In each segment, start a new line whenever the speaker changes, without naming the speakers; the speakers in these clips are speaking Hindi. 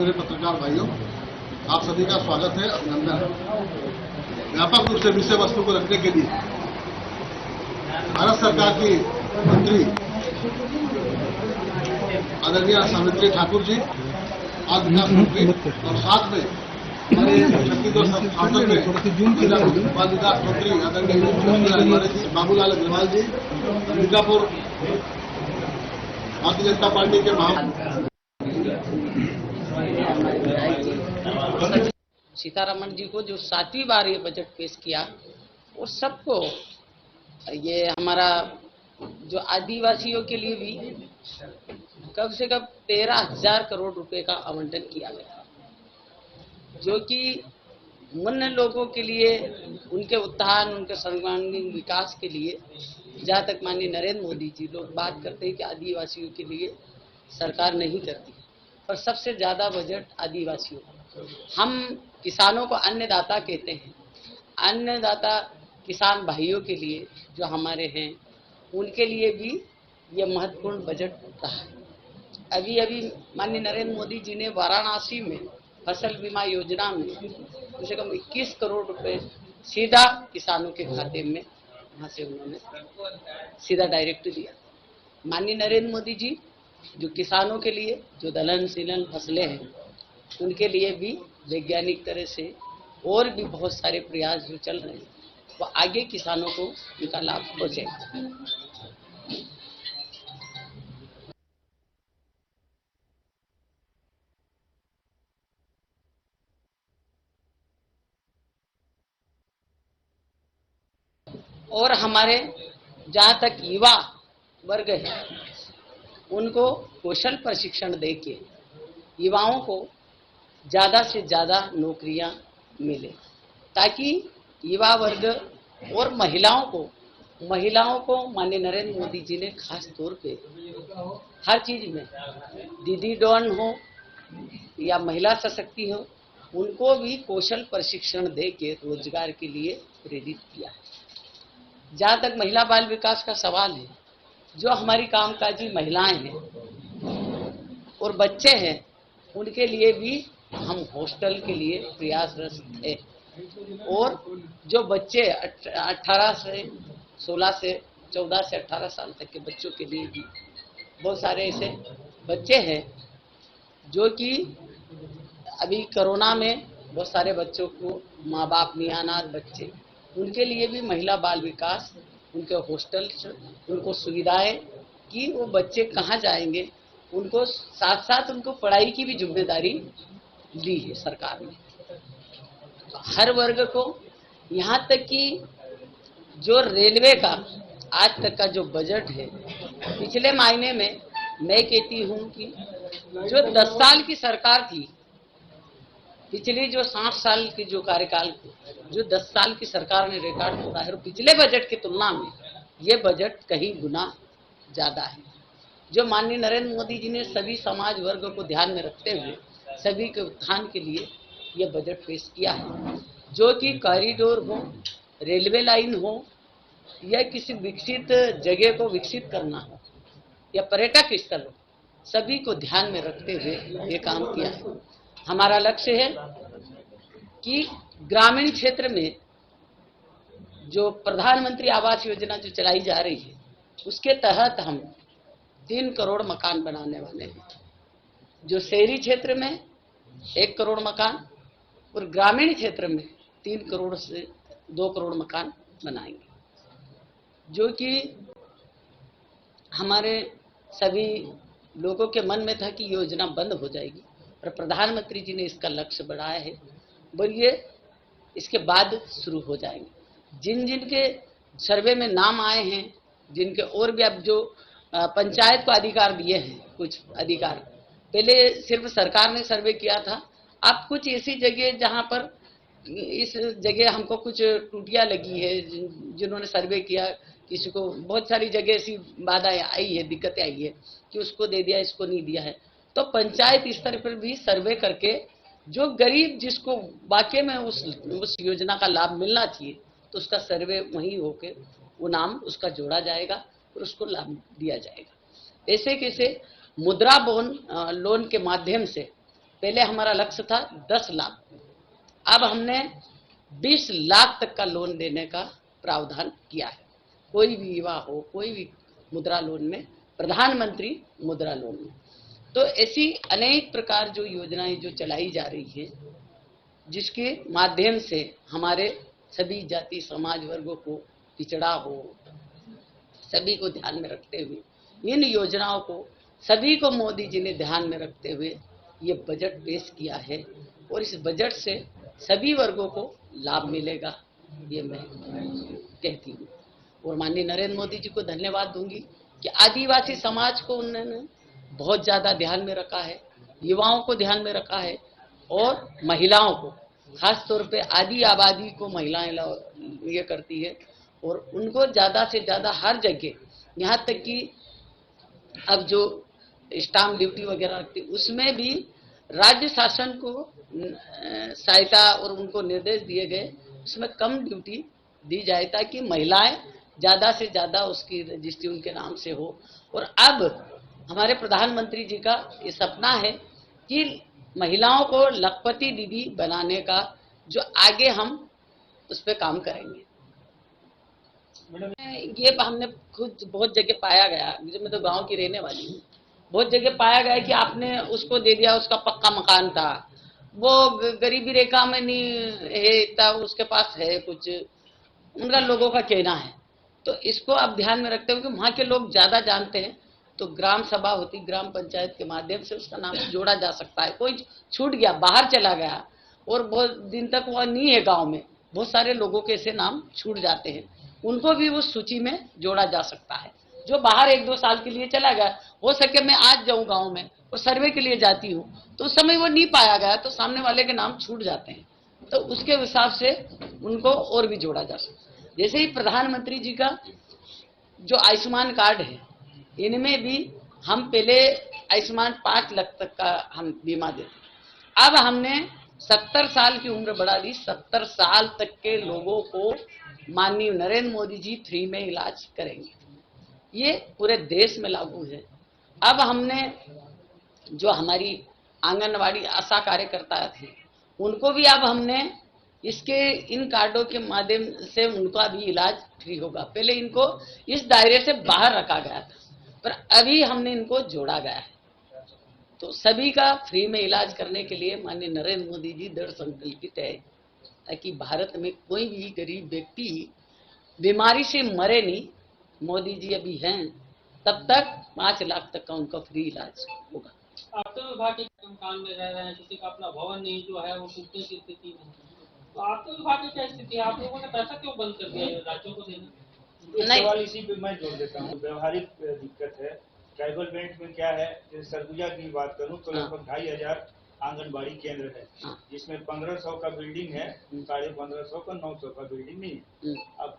मेरे पत्रकार भाइयों, आप सभी का स्वागत है, अभिनंदन है। व्यापक रूप से विषय वस्तु को रखने के लिए भारत सरकार की मंत्री आदरणीय सावित्री ठाकुर जी, आज विकास मंत्री, और साथ में हमारे छत्तीसगढ़ सांसद में बाल विकास मंत्री आदरणीय बाबूलाल अग्रवाल जी, अंबिकापुर भारतीय जनता पार्टी के
सीतारमण जी को जो 7वीं बार ये बजट पेश किया, और सबको ये हमारा जो आदिवासियों के लिए भी कम से कम 13,000 करोड़ रुपए का आवंटन किया गया, जो कि उन लोगों के लिए, उनके उत्थान, उनके सर्वांगीण विकास के लिए, जहाँ तक माननीय नरेंद्र मोदी जी लोग बात करते हैं कि आदिवासियों के लिए सरकार नहीं करती, पर सबसे ज्यादा बजट आदिवासियों, हम किसानों को अन्नदाता कहते हैं, अन्नदाता किसान भाइयों के लिए जो हमारे हैं, उनके लिए भी ये महत्वपूर्ण बजट रहा है। अभी अभी माननीय नरेंद्र मोदी जी ने वाराणसी में फसल बीमा योजना में कम से कम 21 करोड़ रुपए सीधा किसानों के खाते में, वहां से उन्होंने सीधा डायरेक्ट दिया। माननीय नरेंद्र मोदी जी जो किसानों के लिए जो दलहन सीलन फसलें हैं, उनके लिए भी वैज्ञानिक तरह से और भी बहुत सारे प्रयास जो चल रहे हैं, वो आगे किसानों को उनका लाभ पहुंचेगा। और हमारे जहाँ तक युवा वर्ग है, उनको कौशल प्रशिक्षण देके युवाओं को ज़्यादा से ज़्यादा नौकरियां मिले, ताकि युवा वर्ग और महिलाओं को माननीय नरेंद्र मोदी जी ने खास तौर पे हर चीज में, दीदी डॉन हो या महिला सशक्ति हो, उनको भी कौशल प्रशिक्षण दे के रोजगार के लिए प्रेरित किया है। जहाँ तक महिला बाल विकास का सवाल है, जो हमारी कामकाजी महिलाएं हैं और बच्चे हैं, उनके लिए भी हम हॉस्टल के लिए प्रयासरत है, और जो बच्चे 18 से 16 से 14 से 18 साल तक के बच्चों के लिए भी बहुत सारे ऐसे बच्चे हैं जो कि अभी कोरोना में बहुत सारे बच्चों को माँ बाप नहीं, अनाथ बच्चे, उनके लिए भी महिला बाल विकास, उनके हॉस्टल, उनको सुविधाएं कि वो बच्चे कहाँ जाएंगे, उनको साथ साथ उनको पढ़ाई की भी जिम्मेदारी दी है सरकार ने। तो हर वर्ग को, यहाँ तक कि जो रेलवे का आज तक का जो बजट है, पिछले महीने में मैं कहती हूँ कि जो 10 साल की सरकार थी, पिछली जो 60 साल की जो कार्यकाल, जो 10 साल की सरकार ने रिकॉर्ड तोड़ा है, और पिछले बजट की तुलना में ये बजट कहीं गुना ज्यादा है। जो माननीय नरेंद्र मोदी जी ने सभी समाज वर्ग को ध्यान में रखते हुए सभी के उत्थान के लिए ये बजट पेश किया है, जो कि कॉरिडोर हो, रेलवे लाइन हो, या किसी विकसित जगह को विकसित करना हो, या पर्यटक स्थल हो, सभी को ध्यान में रखते हुए ये काम किया है। हमारा लक्ष्य है कि ग्रामीण क्षेत्र में जो प्रधानमंत्री आवास योजना जो चलाई जा रही है, उसके तहत हम 3 करोड़ मकान बनाने वाले हैं। जो शहरी क्षेत्र में 1 करोड़ मकान, और ग्रामीण क्षेत्र में 3 करोड़ से 2 करोड़ मकान बनाएंगे, जो कि हमारे सभी लोगों के मन में था कि योजना बंद हो जाएगी, पर प्रधानमंत्री जी ने इसका लक्ष्य बढ़ाया है, और ये इसके बाद शुरू हो जाएंगे। जिन जिन के सर्वे में नाम आए हैं, जिनके और भी अब जो पंचायत को अधिकार दिए हैं, कुछ अधिकार पहले सिर्फ सरकार ने सर्वे किया था, अब कुछ ऐसी जगह जहां पर इस जगह हमको कुछ टूटियां लगी है, जिन्होंने सर्वे किया, किसी को बहुत सारी जगह ऐसी बाधाएं आई है, दिक्कतें आई है कि उसको दे दिया, इसको नहीं दिया है, तो पंचायत स्तर पर भी सर्वे करके जो गरीब जिसको वाकई में उस योजना का लाभ मिलना चाहिए, तो उसका सर्वे वहीं होके वो नाम उसका जोड़ा जाएगा और उसको लाभ दिया जाएगा। ऐसे कैसे मुद्रा लोन के माध्यम से पहले हमारा लक्ष्य था 10 लाख, अब हमने 20 लाख तक का लोन देने का प्रावधान किया है। कोई भी युवा हो, कोई भी मुद्रा लोन में, प्रधानमंत्री मुद्रा लोन में। तो ऐसी अनेक प्रकार जो योजनाएं जो चलाई जा रही है, जिसके माध्यम से हमारे सभी जाति समाज वर्गों को, पिछड़ा हो, सभी को ध्यान में रखते हुए इन योजनाओं को सभी को मोदी जी ने ध्यान में रखते हुए ये बजट पेश किया है और इस बजट से सभी वर्गों को लाभ मिलेगा, ये मैं कहती हूँ। और माननीय नरेंद्र मोदी जी को धन्यवाद दूंगी कि आदिवासी समाज को उन्होंने बहुत ज्यादा ध्यान में रखा है, युवाओं को ध्यान में रखा है और महिलाओं को, खास तौर पे आदि आबादी को महिलाएं ये करती है और उनको ज्यादा से ज्यादा हर जगह, यहाँ तक कि अब जो स्टाम्प ड्यूटी वगैरह रखती, उसमें भी राज्य शासन को सहायता और उनको निर्देश दिए गए उसमें कम ड्यूटी दी जाए ताकि महिलाएं ज्यादा से ज्यादा उसकी रजिस्ट्री उनके नाम से हो। और अब हमारे प्रधानमंत्री जी का ये सपना है कि महिलाओं को लखपति दीदी बनाने का, जो आगे हम उस पर काम करेंगे। ये हमने खुद बहुत जगह पाया गया, मैं तो गांव की रहने वाली हूँ, बहुत जगह पाया गया कि आपने उसको दे दिया, उसका पक्का मकान था, वो गरीबी रेखा में नहीं है, तब उसके पास है कुछ, उनका लोगों का कहना है। तो इसको आप ध्यान में रखते हुए कि वहाँ के लोग ज्यादा जानते हैं, तो ग्राम सभा होती, ग्राम पंचायत के माध्यम से उसका नाम जोड़ा जा सकता है। कोई छूट गया, बाहर चला गया और बहुत दिन तक वह नहीं है गाँव में, बहुत सारे लोगों के ऐसे नाम छूट जाते हैं, उनको भी उस सूची में जोड़ा जा सकता है। जो बाहर 1-2 साल के लिए चला गया, हो सके मैं आज जाऊं गांव में और सर्वे के लिए जाती हूँ, तो उस समय वो नहीं पाया गया तो सामने वाले के नाम छूट जाते हैं, तो उसके हिसाब से उनको और भी जोड़ा जा सकता है। जैसे ही प्रधानमंत्री जी का जो आयुष्मान कार्ड है, इनमें भी हम पहले आयुष्मान 5 लाख तक का हम बीमा देते, अब हमने 70 साल की उम्र बढ़ा दी, 70 साल तक के लोगों को माननीय नरेंद्र मोदी जी फ्री में इलाज करेंगे। ये पूरे देश में लागू है। अब हमने जो हमारी आंगनवाड़ी आशा कार्यकर्ता थे, उनको भी अब हमने इसके इन कार्डों के माध्यम से उनका भी इलाज फ्री होगा। पहले इनको इस दायरे से बाहर रखा गया था, पर अभी हमने इनको जोड़ा गया है। तो सभी का फ्री में इलाज करने के लिए माननीय नरेंद्र मोदी जी दृढ़ संकल्पित है, ताकि भारत में कोई भी गरीब व्यक्ति बीमारी से मरे नहीं। मोदी जी अभी हैं, तब तक 5 लाख तक का उनका फ्री इलाज होगा।
आपके विभाग के मकान में रह रहे हैं, किसी का अपना भवन नहीं, जो है वो टूटने की स्थिति में, तो आपके विभाग की क्या स्थिति है? आप लोगों ने पैसा क्यों बंद कर दिया राज्यों को देना?
सवाल इसी पे मैं जोड़ देता हूँ। व्यवहारिक दिक्कत है। ट्राइबल बेल्ट में क्या है, सरगुजा की बात करूँ तो लगभग 2500 आंगनबाड़ी केंद्र है, जिसमें 1500 का बिल्डिंग है, 1550 का 900 का बिल्डिंग नहीं है। अब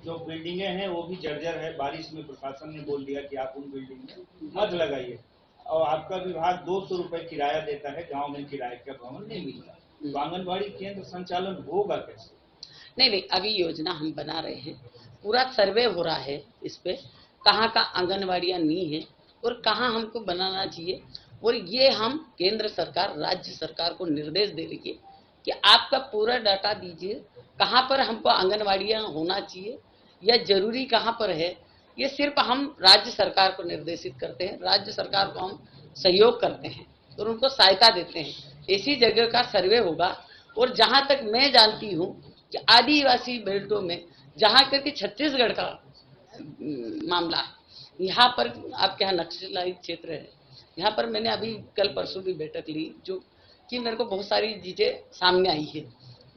जो बिल्डिंगें हैं वो भी जर्जर है, बारिश में प्रशासन ने बोल दिया कि आप उन बिल्डिंग में मत लगाइए, और आपका विभाग 200 रुपए किराया देता है, गांव में किराए का भवन नहीं मिलता, तो आंगनबाड़ी केंद्र संचालन होगा कैसे?
नहीं, अभी योजना हम बना रहे हैं, पूरा सर्वे हो रहा है इस पे, कहाँ का आंगनबाड़ियाँ नहीं है और कहाँ हमको बनाना चाहिए, और ये हम केंद्र सरकार राज्य सरकार को निर्देश दे रही है कि आपका पूरा डाटा दीजिए, कहाँ पर हमको आंगनबाड़ियाँ होना चाहिए या जरूरी कहाँ पर है। ये सिर्फ हम राज्य सरकार को निर्देशित करते हैं, राज्य सरकार को हम सहयोग करते हैं और उनको सहायता देते हैं। ऐसी जगह का सर्वे होगा। और जहाँ तक मैं जानती हूँ कि आदिवासी बेल्टों में, जहाँ करके छत्तीसगढ़ का मामला है, यहाँ पर आपके यहाँ नक्सलाइट क्षेत्र है, यहाँ पर मैंने अभी कल परसों भी बैठक ली, जो कि मेरे को बहुत सारी चीजें सामने आई है,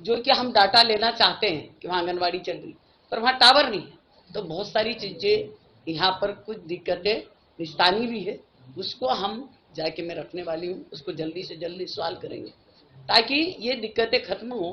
जो कि हम डाटा लेना चाहते हैं कि वहाँ आंगनबाड़ी चल रही, पर वहाँ टावर नहीं है, तो बहुत सारी चीजें यहाँ पर कुछ दिक्कतें निस्तानी भी है, उसको हम जाके मैं रखने वाली हूँ, उसको जल्दी से जल्दी सॉल्व करेंगे ताकि ये दिक्कतें खत्म हो,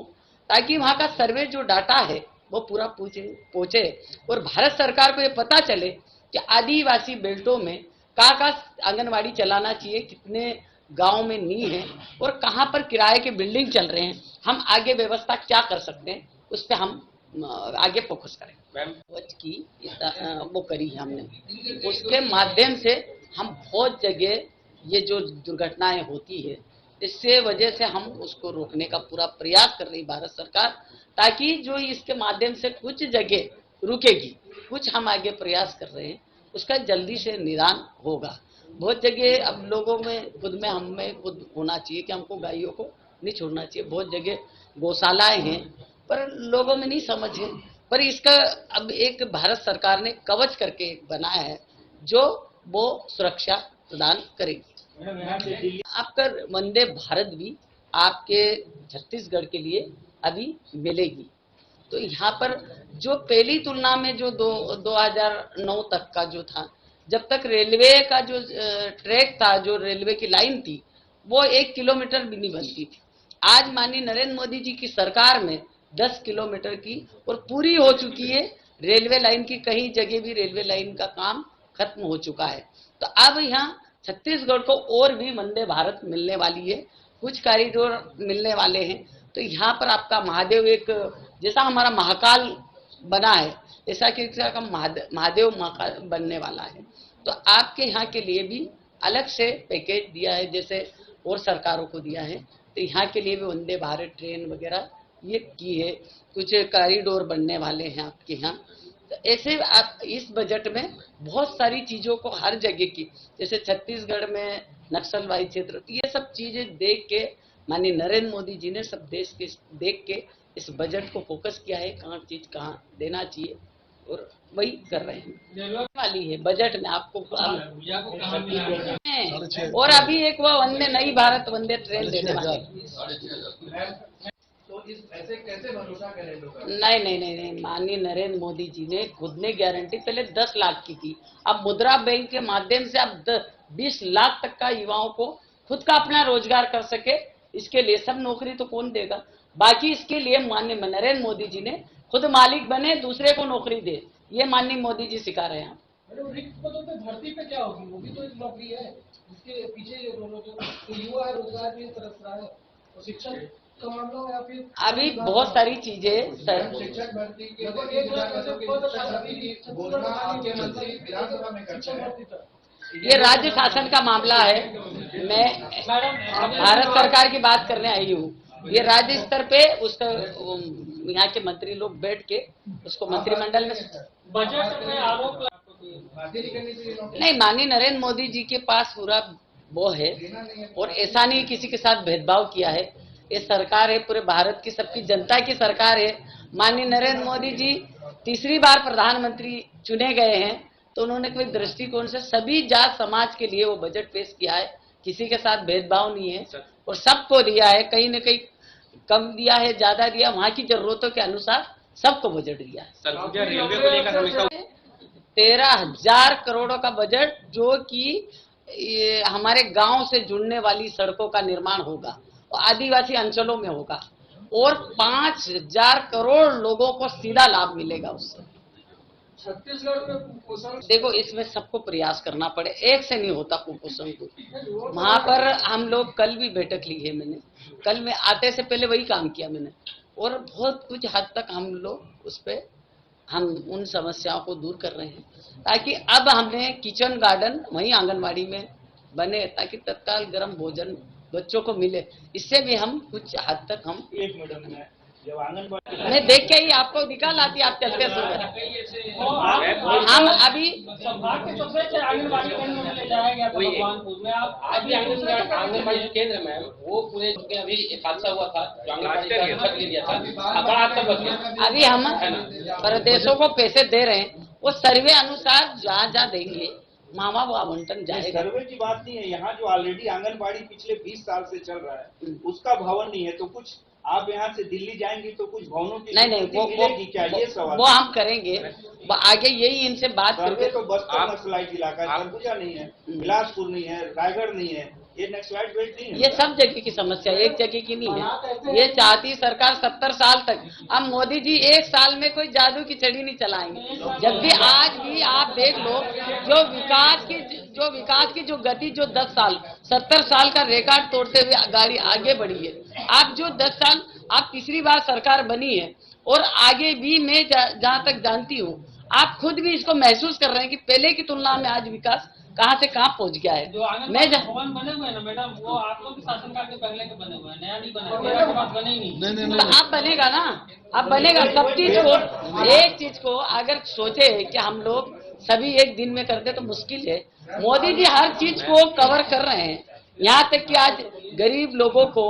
ताकि वहाँ का सर्वे जो डाटा है वो पूरा पहुँचे और भारत सरकार को ये पता चले कि आदिवासी बेल्टों में कहाँ आंगनबाड़ी चलाना चाहिए, कितने गांव में नहीं है और कहाँ पर किराए के बिल्डिंग चल रहे हैं, हम आगे व्यवस्था क्या कर सकते हैं, उस पर हम आगे फोकस करें। की वो करी है हमने, उसके माध्यम से हम बहुत जगह ये जो दुर्घटनाएं होती है इससे वजह से हम उसको रोकने का पूरा प्रयास कर रही भारत सरकार, ताकि जो इसके माध्यम से कुछ जगह रुकेगी, कुछ हम आगे प्रयास कर रहे हैं, उसका जल्दी से निदान होगा। बहुत जगह अब लोगों में खुद में हम में खुद होना चाहिए कि हमको गायों को नहीं छोड़ना चाहिए। बहुत जगह गौशालाएं हैं पर लोगों में नहीं समझ है। पर इसका अब एक भारत सरकार ने कवच करके बनाया है जो वो सुरक्षा प्रदान करेगी। आपका वंदे भारत भी आपके छत्तीसगढ़ के लिए अभी मिलेगी। तो यहाँ पर जो पहली तुलना में जो 2009 तक का जो था, जब तक रेलवे का जो ट्रैक था, जो रेलवे की लाइन थी, वो 1 किलोमीटर भी नहीं बनती थी। आज माननीय नरेंद्र मोदी जी की सरकार में 10 किलोमीटर की और पूरी हो चुकी है रेलवे लाइन की। कहीं जगह भी रेलवे लाइन का काम खत्म हो चुका है। तो अब यहाँ छत्तीसगढ़ को और भी वंदे भारत मिलने वाली है, कुछ कॉरिडोर मिलने वाले हैं। तो यहाँ पर आपका महादेव एक जैसा हमारा महाकाल बना है, ऐसा कि का महादेव महाकाल बनने वाला है। तो आपके यहाँ के लिए भी अलग से पैकेज दिया है, जैसे और सरकारों को दिया है। तो यहाँ के लिए भी वंदे भारत ट्रेन वगैरह ये की है, कुछ कॉरिडोर बनने वाले हैं आपके यहाँ। तो ऐसे आप इस बजट में बहुत सारी चीजों को हर जगह की, जैसे छत्तीसगढ़ में नक्सलवादी क्षेत्र, ये सब चीजें देख के माननीय नरेंद्र मोदी जी ने सब देश के देख के इस बजट को फोकस किया है, कहाँ चीज कहाँ देना चाहिए और वही कर रहे हैं। वाली है बजट में आपको और अभी एक वो वंदे नई भारत वंदे ट्रेन देने वाले।
तो इस ऐसे कैसे भरोसा करें लोग?
नहीं, माननीय नरेंद्र मोदी जी ने खुद ने गारंटी पहले 10 लाख की थी, अब मुद्रा बैंक के माध्यम से अब 20 लाख तक का युवाओं को खुद का अपना रोजगार कर सके। इसके लिए सब नौकरी तो कौन देगा, बाकी इसके लिए माननीय नरेंद्र मोदी जी ने खुद मालिक बने, दूसरे को नौकरी दे, ये माननीय मोदी जी सिखा रहे हैं।
रिक्त पदों पे भर्ती पे क्या होगी? वो भी तो एक नौकरी है, इसके पीछे तो युवा है, रोजगार भी तरफ रहा है, और शिक्षण का मामला या फिर
अभी बहुत सारी चीजें सर,
शिक्षक भर्ती के
ये राज्य शासन का मामला है। मैं भारत सरकार की बात करने आई हूँ। ये राज्य स्तर पे उसका यहाँ के मंत्री लोग बैठ के उसको मंत्रिमंडल में
बजट में आरोप
नहीं, माननीय नरेंद्र मोदी जी के पास पूरा वो है और ऐसा नहीं किसी के साथ भेदभाव किया है। ये सरकार है पूरे भारत की, सबकी जनता की सरकार है। माननीय नरेंद्र मोदी जी तीसरी बार प्रधानमंत्री चुने गए हैं, तो उन्होंने कोई दृष्टिकोण से सभी जात समाज के लिए वो बजट पेश किया है, किसी के साथ भेदभाव नहीं है और सबको दिया है। कहीं न कहीं कम दिया है, ज्यादा दिया, वहाँ की जरूरतों के अनुसार सबको बजट दिया है।
रेलवे को लेकर हमेशा
13,000 करोड़ों का बजट, जो कि हमारे गांव से जुड़ने वाली सड़कों का निर्माण होगा और आदिवासी अंचलों में होगा और 5,000 करोड़ लोगों को सीधा लाभ मिलेगा उससे।
छत्तीसगढ़ में कुपोषण,
देखो इसमें सबको प्रयास करना पड़े, एक से नहीं होता कुपोषण को। वहां पर हम लोग कल भी बैठक ली है मैंने, कल में आते से पहले वही काम किया मैंने और बहुत कुछ हद तक हम लोग उस पे हम उन समस्याओं को दूर कर रहे हैं, ताकि अब हमने किचन गार्डन वहीं आंगनवाड़ी में बने ताकि तत्काल गर्म भोजन बच्चों को मिले। इससे भी हम कुछ हद तक हम
एक मिनट में जब आंगनबाड़ी
मैं देख के ही आपको निकाल आती, आप चलते सुबह। हम अभी
संभाग के सबसे अच्छे आंगनबाड़ी केंद्र में ले जाया गया था भगवानपुर में। आप
अभी आंगनबाड़ी केंद्र में वो पूरे अभी एक हादसा हुआ था जो आंगनबाड़ी का छत गिर गया था, बड़ा हादसा बच गया।
अभी हम प्रदेशों को पैसे दे रहे हैं, वो सर्वे अनुसार जहाँ जहाँ देंगे मामा वो आवंटन जाएगा।
सर्वे की बात नहीं है, यहाँ जो ऑलरेडी आंगनबाड़ी पिछले 20 साल से चल रहा है उसका भवन नहीं है, तो कुछ आप यहाँ से दिल्ली जाएंगे तो कुछ भवनों की
नहीं
मिलेगी क्या, ये सवाल
वो हम करेंगे आगे, यही इनसे बात करके।
तो बस्तर नक्सलाइट इलाका है, सरगुजा नहीं है, बिलासपुर नहीं है, रायगढ़ नहीं है, ये नक्सलाइट बेल्ट नहीं है।
ये सब जगह की समस्या, एक जगह की नहीं है। ये चाहती सरकार 70 साल तक, अब मोदी जी 1 साल में कोई जादू की छड़ी नहीं चलाएंगे। जब भी आज भी आप देख लो जो विकास की जो गति, जो 10 साल 70 साल का रिकॉर्ड तोड़ते हुए गाड़ी आगे बढ़ी है। आप जो 10 साल आप तीसरी बार सरकार बनी है और आगे भी मैं जहाँ तक जानती हूँ आप खुद भी इसको महसूस कर रहे हैं कि पहले की तुलना में आज विकास कहाँ से कहाँ पहुंच गया है।
जो आंगनबाड़ी
मैं
भवन बने हुए हैं ना मैडम, वो आप लोग के शासनकाल के पहले के बने हुए हैं, नया नहीं बने, मेरा के बाद बने ही नहीं।
तो अब बनेगा ना, अब बनेगा सब चीज को। एक चीज को अगर सोचे कि हम लोग सभी एक दिन में करते तो मुश्किल है। मोदी जी हर चीज को कवर कर रहे हैं। यहाँ तक कि आज गरीब लोगों को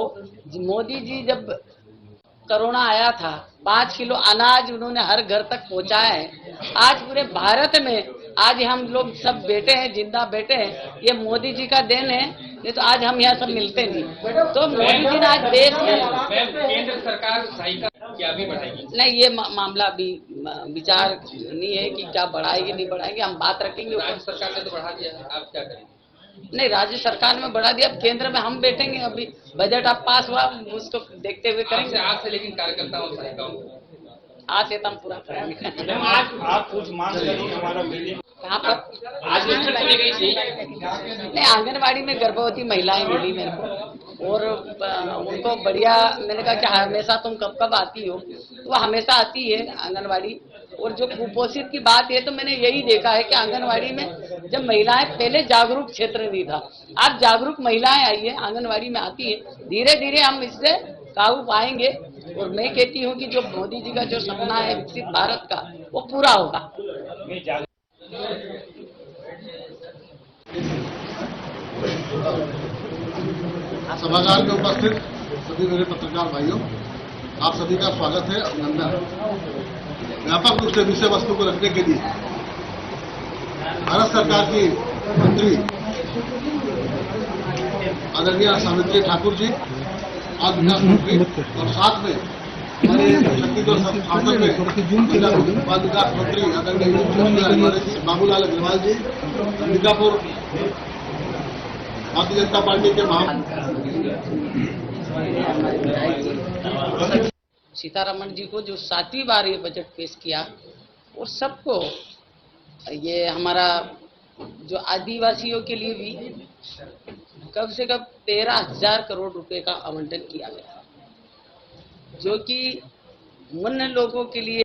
मोदी जी जब कोरोना आया था 5 किलो अनाज उन्होंने हर घर तक पहुंचाया है। आज पूरे भारत में आज हम लोग सब बैठे हैं, जिंदा बैठे हैं, ये मोदी जी का देन है, नहीं तो आज हम यहाँ सब मिलते नहीं। तो मोदी जी ने आज देश में
केंद्र सरकार सहायता क्या भी बढ़ाएगी?
नहीं, ये मामला अभी विचार नहीं है कि क्या बढ़ाएगी नहीं बढ़ाएगी, हम बात रखेंगे।
राज्य सरकार ने तो बढ़ा दिया है, आप क्या करेंगे?
नहीं, राज्य सरकार में बढ़ा दिया, अब केंद्र में हम बैठेंगे। अभी बजट अब पास हुआ, उसको देखते हुए करेंगे।
आज से लेकिन कार्यकर्ताओं सहायिकाओं
आज से तो हम पूरा करेंगे।
मैडम आप कुछ मांग करिए, हमारा बिल्डिंग
कहाँ पर?
आज चली गई थी।
नहीं, आंगनवाड़ी में गर्भवती महिलाएं मिली मेरे को, और उनको बढ़िया, मैंने कहा कि हमेशा तुम कब कब आती हो, तो वो हमेशा आती है आंगनवाड़ी। और जो कुपोषित की बात है, तो मैंने यही देखा है कि आंगनवाड़ी में जब महिलाएं, पहले जागरूक क्षेत्र नहीं था, अब जागरूक महिलाएं आई है, आंगनवाड़ी में आती है। धीरे धीरे हम इससे काबू पाएंगे। और मैं कहती हूँ कि जो मोदी जी का जो सपना है विकसित भारत का, वो पूरा होगा।
सभागार में उपस्थित सभी मेरे पत्रकार भाइयों, आप सभी का स्वागत है, अभिनंदन। व्यापक रूप से विषय वस्तु को रखने के लिए भारत सरकार की मंत्री आदरणीय सावित्री ठाकुर जी, आज विकास मंत्री, और साथ में हमारे छत्तीसगढ़ सांसद में बाल विकास मंत्री आदरणीय बाबूलाल अग्रवाल जी, अंबिकापुर भारतीय जनता पार्टी के
सीतारमण जी को जो 7वीं बार ये बजट पेश किया, और सबको ये हमारा जो आदिवासियों के लिए भी कम से कम 13,000 करोड़ रुपए का आवंटन किया गया, जो कि मुन्न लोगों के लिए